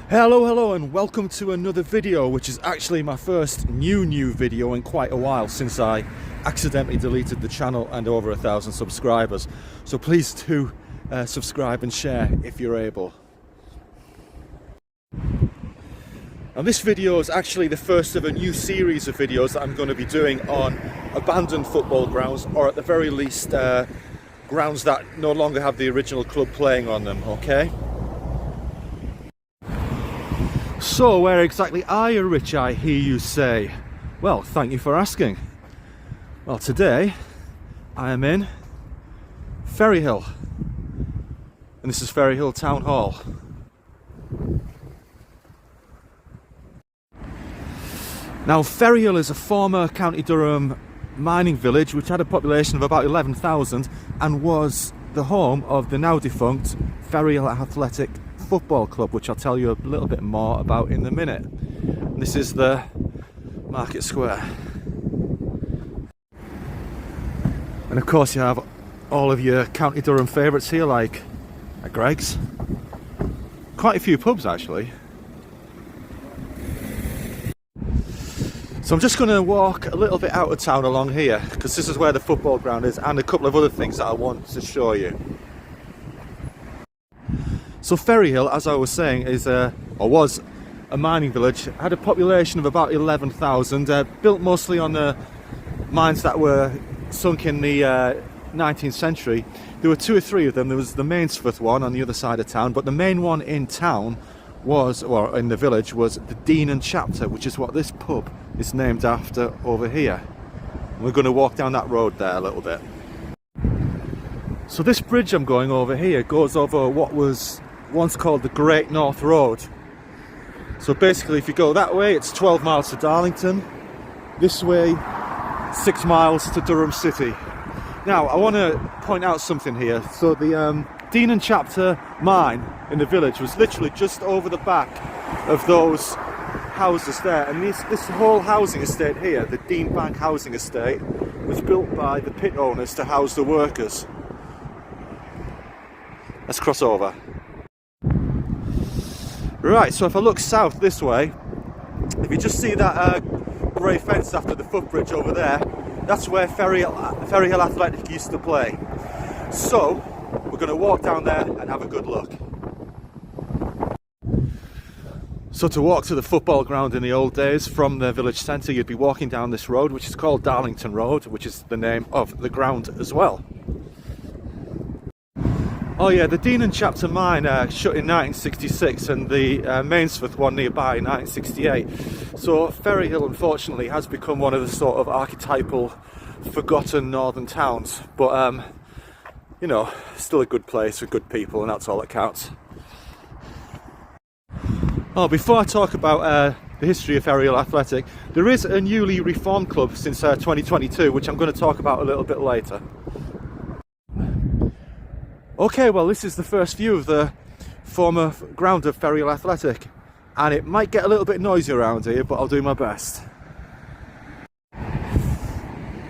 Hello and welcome to another video, which is actually my first new video in quite a while, since I accidentally deleted the channel and over 1,000 subscribers. So please do subscribe and share if you're able. And this video is actually the first of a new series of videos that I'm going to be doing on abandoned football grounds, or at the very least grounds that no longer have the original club playing on them, okay? So, where exactly are you, Rich, I hear you say? Well, thank you for asking. Well, today I am in Ferryhill, and this is Ferryhill Town Hall. Now, Ferryhill is a former County Durham mining village which had a population of about 11,000 and was the home of the now defunct Ferryhill Athletic Football Club, which I'll tell you a little bit more about in a minute. This is the Market Square, and of course you have all of your County Durham favourites here, like Greg's. Quite a few pubs actually. So I'm just going to walk a little bit out of town along here, because this is where the football ground is, and a couple of other things that I want to show you. So Ferryhill, as I was saying, is was a mining village. It had a population of about 11,000, built mostly on the mines that were sunk in the 19th century. There were two or three of them. There was the Mainsforth one on the other side of town, but the main one in town was, or in the village, was the Dean and Chapter, which is what this pub is named after over here. We're going to walk down that road there a little bit. So this bridge I'm going over here goes over what was once called the Great North Road. So basically, if you go that way, it's 12 miles to Darlington. This way, 6 miles to Durham City. Now, I want to point out something here. So the Dean and Chapter mine in the village was literally just over the back of those houses there, and this whole housing estate here, the Dean Bank housing estate, was built by the pit owners to house the workers. Let's cross over. Right, so if I look south this way, if you just see that grey fence after the footbridge over there, that's where Ferryhill Athletic used to play. So we're going to walk down there and have a good look. So to walk to the football ground in the old days from the village centre, you'd be walking down this road, which is called Darlington Road, which is the name of the ground as well. Oh yeah, the Dean and Chapter mine shut in 1966, and the Mainsforth one nearby in 1968. So Ferryhill, unfortunately, has become one of the sort of archetypal forgotten northern towns, but you know, still a good place with good people, and that's all that counts. Oh, before I talk about the history of Ferryhill Athletic, there is a newly reformed club since 2022, which I'm going to talk about a little bit later. Okay, well, this is the first view of the former ground of Ferryhill Athletic, and it might get a little bit noisy around here, but I'll do my best.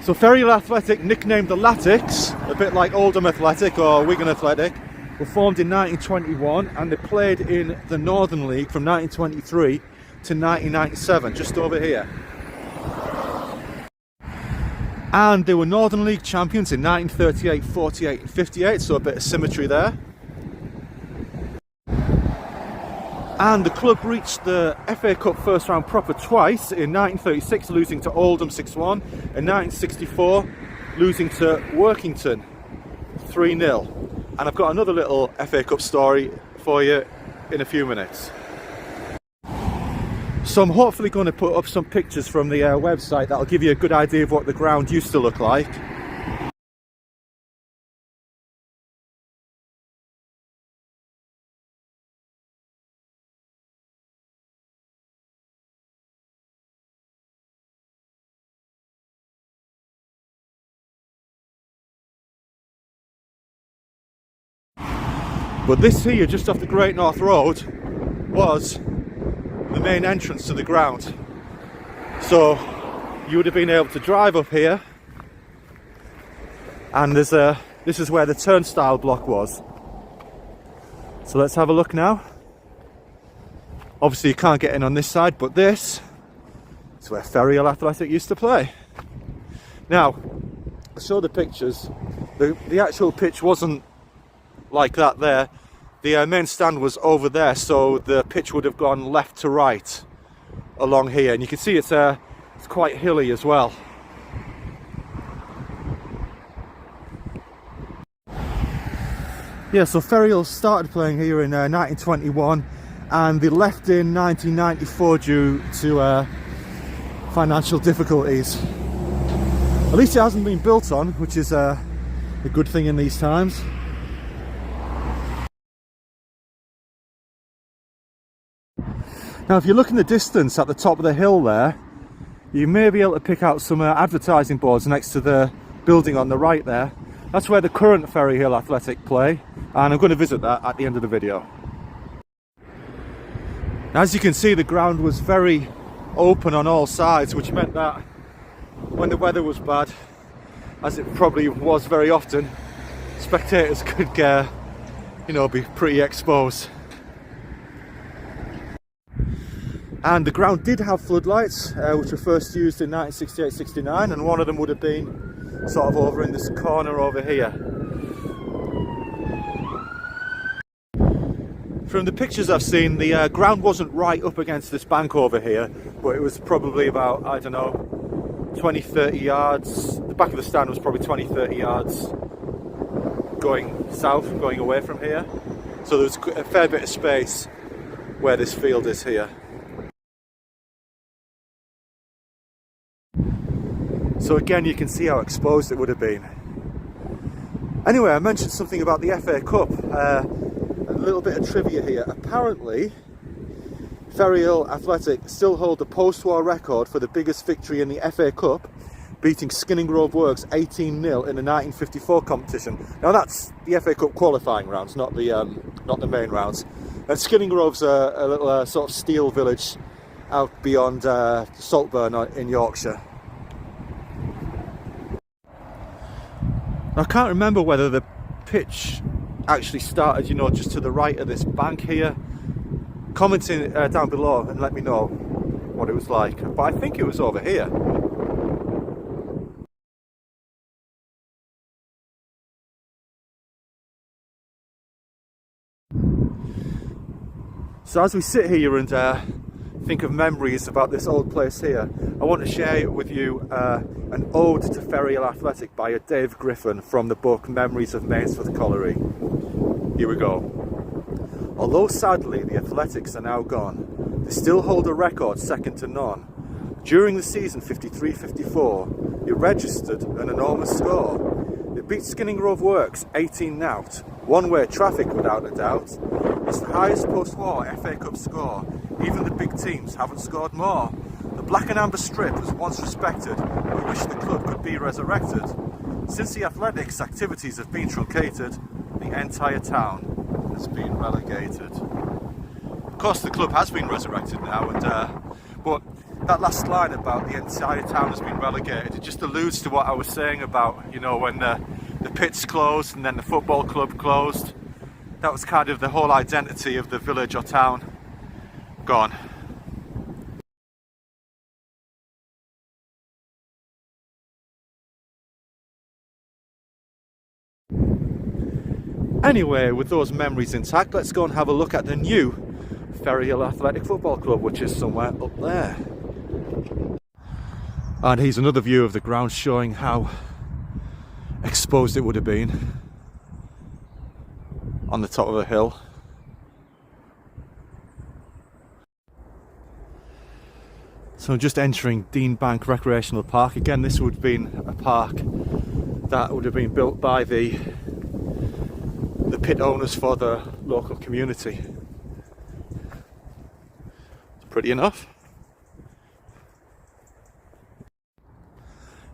So Ferryhill Athletic, nicknamed the Latics, a bit like Oldham Athletic or Wigan Athletic, were formed in 1921, and they played in the Northern League from 1923 to 1997, just over here. And they were Northern League champions in 1938, 48 and 58, so a bit of symmetry there. And the club reached the FA Cup first round proper twice, in 1936 losing to Oldham 6-1, and 1964 losing to Workington 3-0. And I've got another little FA Cup story for you in a few minutes. So I'm hopefully going to put up some pictures from the website that'll give you a good idea of what the ground used to look like. But this here, just off the Great North Road, was the main entrance to the ground. So you would have been able to drive up here, and this is where the turnstile block was. So let's have a look now. Obviously you can't get in on this side, but this is where Ferryhill Athletic used to play. Now, I saw the pictures. The actual pitch wasn't like that there. The main stand was over there, so the pitch would have gone left to right along here, and you can see it's quite hilly as well. Yeah, so Ferryhill started playing here in 1921, and they left in 1994 due to financial difficulties. At least it hasn't been built on, which is a good thing in these times. Now, if you look in the distance at the top of the hill there, you may be able to pick out some advertising boards next to the building on the right there. That's where the current Ferryhill Athletic play, and I'm going to visit that at the end of the video. Now, as you can see, the ground was very open on all sides, which meant that when the weather was bad, as it probably was very often, spectators could get, be pretty exposed. And the ground did have floodlights, which were first used in 1968-69, and one of them would have been sort of over in this corner over here. From the pictures I've seen, the ground wasn't right up against this bank over here, but it was probably about, I don't know, 20-30 yards. The back of the stand was probably 20-30 yards going south, going away from here. So there's a fair bit of space where this field is here. So again, you can see how exposed it would have been. Anyway, I mentioned something about the FA Cup. A little bit of trivia here. Apparently, Ferryhill Athletic still hold the post-war record for the biggest victory in the FA Cup, beating Skinninggrove Works 18-0 in the 1954 competition. Now that's the FA Cup qualifying rounds, not the main rounds. And Skinninggrove's a little sort of steel village out beyond Saltburn in Yorkshire. I can't remember whether the pitch actually started, just to the right of this bank here. Comment in down below and let me know what it was like. But I think it was over here. So as we sit here and think of memories about this old place here, I want to share with you an ode to Ferryhill Athletic by Dave Griffin from the book Memories of Mainsforth Colliery. Here we go. Although sadly the Athletics are now gone, they still hold a record second to none. During the season 53-54, they registered an enormous score. They beat Skinninggrove Works 18-0, one-way traffic without a doubt. It's the highest post-war FA Cup score. Even the big teams haven't scored more. The black and amber strip was once respected. We wish the club could be resurrected. Since the Athletics' activities have been truncated, the entire town has been relegated. Of course, the club has been resurrected now, but that last line about the entire town has been relegated, it just alludes to what I was saying about, when the pits closed and then the football club closed. That was kind of the whole identity of the village or town gone. Anyway, with those memories intact, let's go and have a look at the new Ferryhill Athletic Football Club, which is somewhere up there. And here's another view of the ground showing how exposed it would have been on the top of a hill. So I'm just entering Dean Bank Recreational Park. Again, this would have been a park that would have been built by the pit owners for the local community. Pretty enough.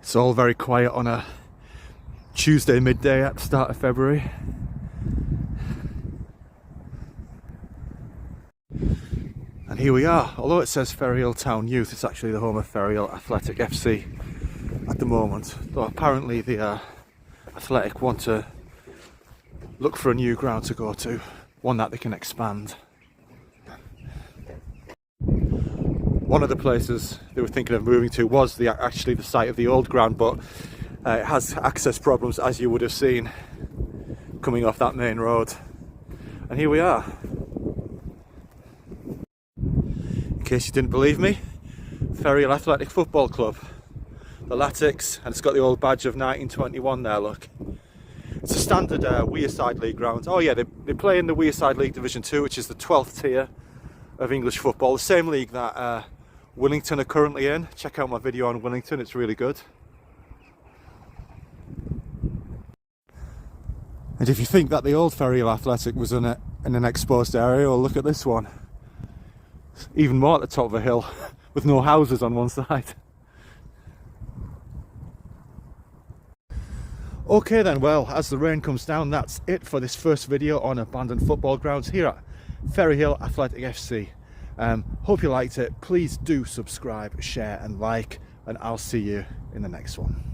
It's all very quiet on a Tuesday midday at the start of February. And here we are. Although it says Ferryhill Town Youth, it's actually the home of Ferryhill Athletic FC at the moment. Though apparently the Athletic want to look for a new ground to go to, one that they can expand. one of the places they were thinking of moving to was actually the site of the old ground, but it has access problems, as you would have seen coming off that main road. And here we are. In case you didn't believe me, Ferryhill Athletic Football Club. The Latics, and it's got the old badge of 1921 there, look. It's a standard Wearside League ground. Oh yeah, they play in the Wearside League Division 2, which is the 12th tier of English football. The same league that Willington are currently in. Check out my video on Willington, it's really good. And if you think that the old Ferryhill Athletic was in an exposed area, well, look at this one. It's even more at the top of a hill with no houses on one side. Okay then, well, as the rain comes down, that's it for this first video on abandoned football grounds here at Ferryhill Athletic FC. Hope you liked it. Please do subscribe, share and like, and I'll see you in the next one.